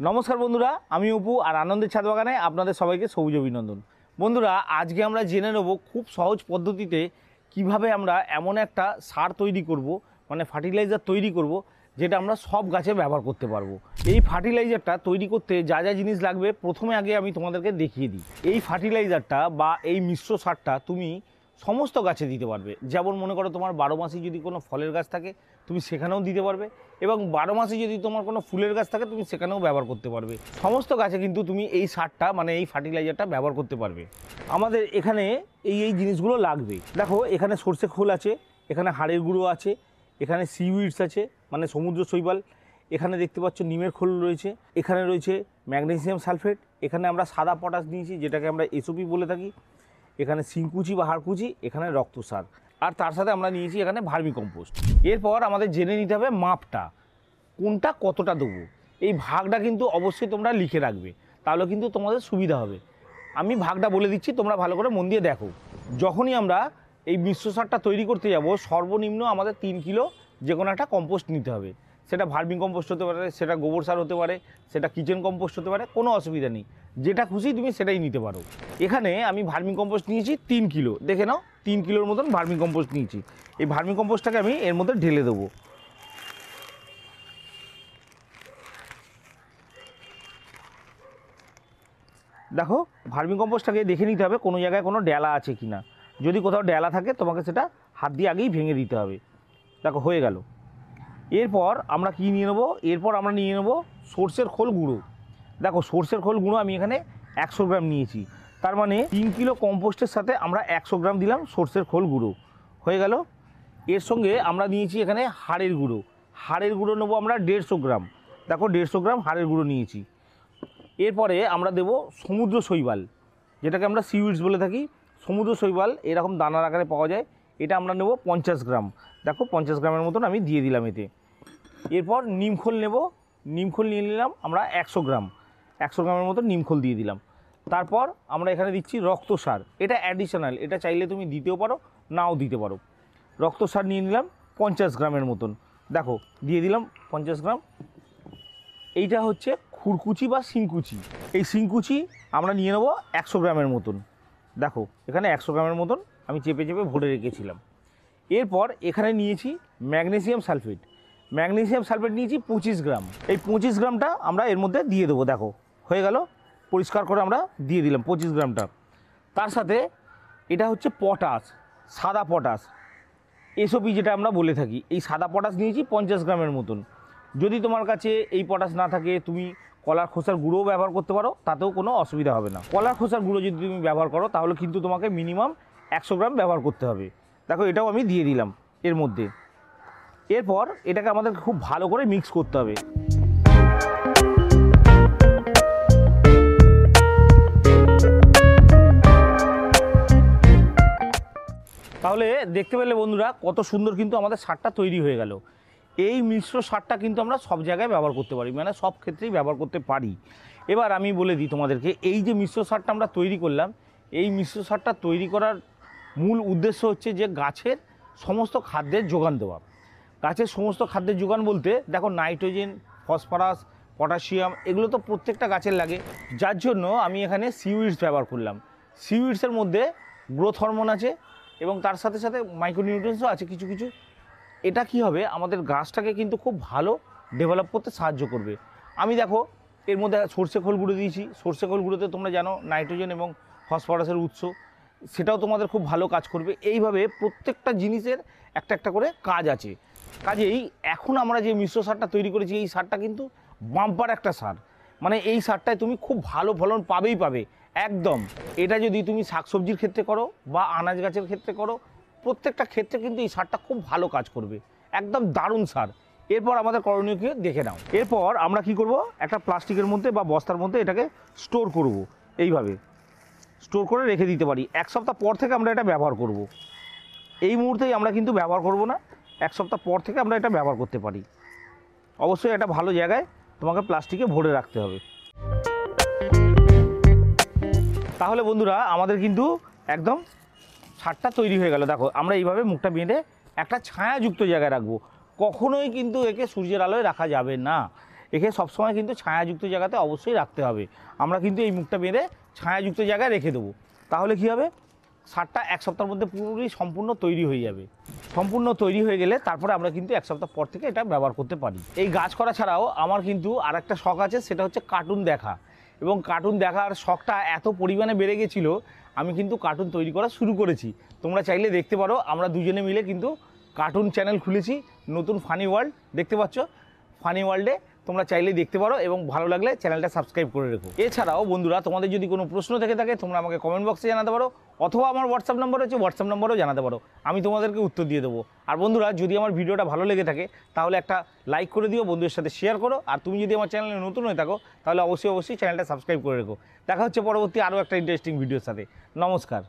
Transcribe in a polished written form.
নমস্কার বন্ধুরা, আমি অপু আর আনন্দের ছাদ বাগানে আপনাদের সবাইকে সবুজ অভিনন্দন। বন্ধুরা, আজকে আমরা জেনে নেব খুব সহজ পদ্ধতিতে কিভাবে আমরা এমন একটা সার তৈরি করব, মানে ফার্টিলাইজার তৈরি করব, যেটা আমরা সব গাছে ব্যবহার করতে পারবো। এই ফার্টিলাইজারটা তৈরি করতে যা যা জিনিস লাগবে প্রথমে আগে আমি তোমাদেরকে দেখিয়ে দিই। এই ফার্টিলাইজারটা বা এই মিশ্র সারটা তুমি সমস্ত গাছে দিতে পারবে। যেমন মনে করো তোমার 12 মাসে যদি কোনো ফলের গাছ থাকে তুমি সেখানেও দিতে পারবে, এবং 12 মাসে যদি তোমার কোনো ফুলের গাছ থাকে তুমি সেখানেও ব্যবহার করতে পারবে। সমস্ত গাছে কিন্তু তুমি এই সারটা মানে এই ফার্টিলাইজারটা ব্যবহার করতে পারবে। আমাদের এখানে এই জিনিসগুলো লাগবে। দেখো, এখানে সর্ষে খোল আছে, এখানে হাড়ের গুঁড়ো আছে, এখানে সিউইডস আছে মানে সমুদ্র শৈবাল, এখানে দেখতে পাচ্ছ নিমের খোল রয়েছে, এখানে রয়েছে ম্যাগনেসিয়াম সালফেট, এখানে আমরা সাদা পটাশ নিয়েছি যেটাকে আমরা এসওপি বলে থাকি, এখানে শিংকুচি বা হাড়কুচি, এখানে রক্তসার, আর তার সাথে আমরা নিয়েছি এখানে ভার্মি কম্পোস্ট। এরপর আমাদের জেনে নিতে হবে মাপটা, কোনটা কতটা দেবো। এই ভাগটা কিন্তু অবশ্যই তোমরা লিখে রাখবে, তাহলে কিন্তু তোমাদের সুবিধা হবে। আমি ভাগটা বলে দিচ্ছি, তোমরা ভালো করে মন দিয়ে দেখো। যখনই আমরা এই মিশ্র সারটা তৈরি করতে যাব, সর্বনিম্ন আমাদের 3 কিলো যে কোনো একটা কম্পোস্ট নিতে হবে। সেটা ভার্মি কম্পোস্ট হতে পারে, সেটা গোবর সার হতে পারে, সেটা কিচেন কম্পোস্ট হতে পারে, কোনো অসুবিধা নেই, যেটা খুশি তুমি সেটাই নিতে পারো। এখানে আমি ভার্মি কম্পোস্ট নিয়েছি 3 কিলো, দেখে নাও 3 কিলোর মতন ভার্মি কম্পোস্ট নিয়েছি। এই ভার্মি কম্পোস্টটাকে আমি এর মধ্যে ঢেলে দেবো। দেখো, ভার্মি কম্পোস্টটাকে দেখে নিতে হবে কোনো জায়গায় কোনো ডেলা আছে কি না। যদি কোথাও ডেলা থাকে তোমাকে সেটা হাত দিয়ে আগেই ভেঙে দিতে হবে। দেখো, হয়ে গেল। এরপর আমরা কি নিয়ে নেবো, এরপর আমরা নিয়ে নেবো সর্ষের খোল গুঁড়ো। দেখো, সর্ষের খোল গুঁড়ো আমি এখানে 100 গ্রাম নিয়েছি, তার মানে 3 কিলো কম্পোস্টের সাথে আমরা 100 গ্রাম দিলাম সর্ষের খোল গুঁড়ো, হয়ে গেল। এর সঙ্গে আমরা নিয়েছি এখানে হাড়ের গুঁড়ো। হাড়ের গুঁড়ো নেবো আমরা 150 গ্রাম। দেখো, 150 গ্রাম হাড়ের গুঁড়ো নিয়েছি। এরপরে আমরা দেব সমুদ্র শৈবাল, যেটাকে আমরা সিউইডস বলে থাকি। সমুদ্র শৈবাল এরকম দানার আকারে পাওয়া যায়, এটা আমরা নেব 50 গ্রাম। দেখো, 50 গ্রামের মতন আমি দিয়ে দিলাম এতে। এরপর নিমখোল নেব, নিমখোল নিয়ে নিলাম আমরা 100 গ্রাম, 100 গ্রামের মতো নিমখোল দিয়ে দিলাম। তারপর আমরা এখানে দিচ্ছি রক্তসার, এটা অ্যাডিশনাল, এটা চাইলে তুমি দিতেও পারো নাও দিতে পারো। রক্তসার নিয়ে নিলাম 50 গ্রামের মতন, দেখো দিয়ে দিলাম 50 গ্রাম। এইটা হচ্ছে খুরকুচি বা শিংকুচি, এই শিংকুচি আমরা নিয়ে নেবো 100 গ্রামের মতন। দেখো, এখানে 100 গ্রামের মতন আমি চেপে চেপে ভরে রেখেছিলাম। এরপর এখানে নিয়েছি ম্যাগনেসিয়াম সালফেট, ম্যাগনেসিয়াম সালফেট নিয়েছি 25 গ্রাম। এই 25 গ্রামটা আমরা এর মধ্যে দিয়ে দেবো। দেখো, হয়ে গেল, পরিষ্কার করে আমরা দিয়ে দিলাম 25 গ্রামটা। তার সাথে এটা হচ্ছে পটাশ, সাদা পটাশ, এসওপি যেটা আমরা বলে থাকি, এই সাদা পটাশ নিয়েছি 50 গ্রামের মতন। যদি তোমার কাছে এই পটাশ না থাকে তুমি কলার খোসার গুঁড়োও ব্যবহার করতে পারো, তাতেও কোনো অসুবিধা হবে না। কলার খোসার গুঁড়ো যদি তুমি ব্যবহার করো তাহলে কিন্তু তোমাকে মিনিমাম 100 গ্রাম ব্যবহার করতে হবে। দেখো, এটাও আমি দিয়ে দিলাম এর মধ্যে। এরপর এটাকে আমাদের খুব ভালো করে মিক্স করতে হবে। তাহলে দেখতে পেলে বন্ধুরা, কত সুন্দর কিন্তু আমাদের সারটা তৈরি হয়ে গেল। এই মিশ্র সারটা কিন্তু আমরা সব জায়গায় ব্যবহার করতে পারি, মানে সব ক্ষেত্রেই ব্যবহার করতে পারি। এবার আমি বলে দিই তোমাদেরকে, এই যে মিশ্র সারটা আমরা তৈরি করলাম, এই মিশ্র সারটা তৈরি করার মূল উদ্দেশ্য হচ্ছে যে গাছের সমস্ত খাদ্যের যোগান দেওয়া। গাছের সমস্ত খাদ্যের যোগান বলতে দেখো, নাইট্রোজেন, ফসফরাস, পটাশিয়াম, এগুলো তো প্রত্যেকটা গাছের লাগে, যার জন্য আমি এখানে সিউইডস ব্যবহার করলাম। সিউইডসের মধ্যে গ্রোথ হরমোন আছে এবং তার সাথে সাথে মাইক্রোনিউট্রিয়েন্টসও আছে কিছু কিছু। এটা কি হবে, আমাদের গাছটাকে কিন্তু খুব ভালো ডেভেলপ করতে সাহায্য করবে। আমি দেখো এর মধ্যে সর্ষে খোল গুঁড়ো দিয়েছি, সর্ষে খোল গুঁড়োতে তোমরা জানো নাইট্রোজেন এবং ফসফরাসের উৎস, সেটাও তোমাদের খুব ভালো কাজ করবে। এইভাবে প্রত্যেকটা জিনিসের একটা একটা করে কাজ আছে। কাজেই এখন আমরা যে মিশ্র সারটা তৈরি করেছি, এই সারটা কিন্তু বাম্পার একটা সার, মানে এই সারটায় তুমি খুব ভালো ফলন পাবেই পাবে একদম। এটা যদি তুমি শাকসবজির ক্ষেত্রে করো বা আনাজ গাছের ক্ষেত্রে করো, প্রত্যেকটা ক্ষেত্রে কিন্তু এই সারটা খুব ভালো কাজ করবে, একদম দারুণ সার। এরপর আমাদের করণীয় কি দেখে নাও। এরপর আমরা কি করব, একটা প্লাস্টিকের মধ্যে বা বস্তার মধ্যে এটাকে স্টোর করব। এইভাবে স্টোর করে রেখে দিতে পারি। 1 সপ্তাহ পর থেকে আমরা এটা ব্যবহার করব। এই মুহূর্তেই আমরা কিন্তু ব্যবহার করব না, 1 সপ্তাহ পর থেকে আমরা এটা ব্যবহার করতে পারি। অবশ্যই একটা ভালো জায়গায় তোমাকে প্লাস্টিকে ভরে রাখতে হবে। তাহলে বন্ধুরা, আমাদের কিন্তু একদম সারটা তৈরি হয়ে গেল। দেখো, আমরা এইভাবে মুখটা বেঁধে একটা ছায়াযুক্ত জায়গায় রাখবো, কখনোই কিন্তু একে সূর্যের আলোয় রাখা যাবে না। একে সবসময় কিন্তু ছায়াযুক্ত জায়গাতে অবশ্যই রাখতে হবে। আমরা কিন্তু এই মুখটা বেঁধে ছায়াযুক্ত জায়গায় রেখে দেবো। তাহলে কী হবে, সারটা 1 সপ্তাহের মধ্যে পুরোপুরি সম্পূর্ণ তৈরি হয়ে যাবে। সম্পূর্ণ তৈরি হয়ে গেলে তারপরে আমরা কিন্তু 1 সপ্তাহ পর থেকে এটা ব্যবহার করতে পারি। এই গাছ করা ছাড়াও আমার কিন্তু আরেকটা শখ আছে, সেটা হচ্ছে কার্টুন দেখা। এবং কার্টুন দেখার শখটা এত পরিমাণে বেড়ে গেছিলো, আমি কিন্তু কার্টুন তৈরি করা শুরু করেছি। তোমরা চাইলে দেখতে পারো, আমরা দুজনে মিলে কিন্তু কার্টুন চ্যানেল খুলেছি, নতুন ফানি ওয়ার্ল্ড, দেখতে পাচ্ছ। ফানি ওয়ার্ল্ডে তোমরা চাইলে দেখতে পারো এবং ভালো লাগলে চ্যানেলটা সাবস্ক্রাইব করে রেখো। এছাড়াও বন্ধুরা, তোমাদের যদি কোনো প্রশ্ন থেকে থাকে তোমরা আমাকে কমেন্ট বক্সে জানাতে পারো, অথবা আমার হোয়াটসঅ্যাপ নাম্বার আছে, হোয়াটসঅ্যাপ নাম্বারেও জানাতে পারো, আমি তোমাদেরকে উত্তর দিয়ে দেবো। আর বন্ধুরা, যদি আমার ভিডিওটা ভালো লেগে থাকে তাহলে একটা লাইক করে দিও, বন্ধুদের সাথে শেয়ার করো। আর তুমি যদি আমার চ্যানেলে নতুন হয়ে থাকো তাহলে অবশ্যই চ্যানেলটা সাবস্ক্রাইব করে রেখো। দেখা হচ্ছে পরবর্তী আরও একটা ইন্টারেস্টিং ভিডিওর সাথে। নমস্কার।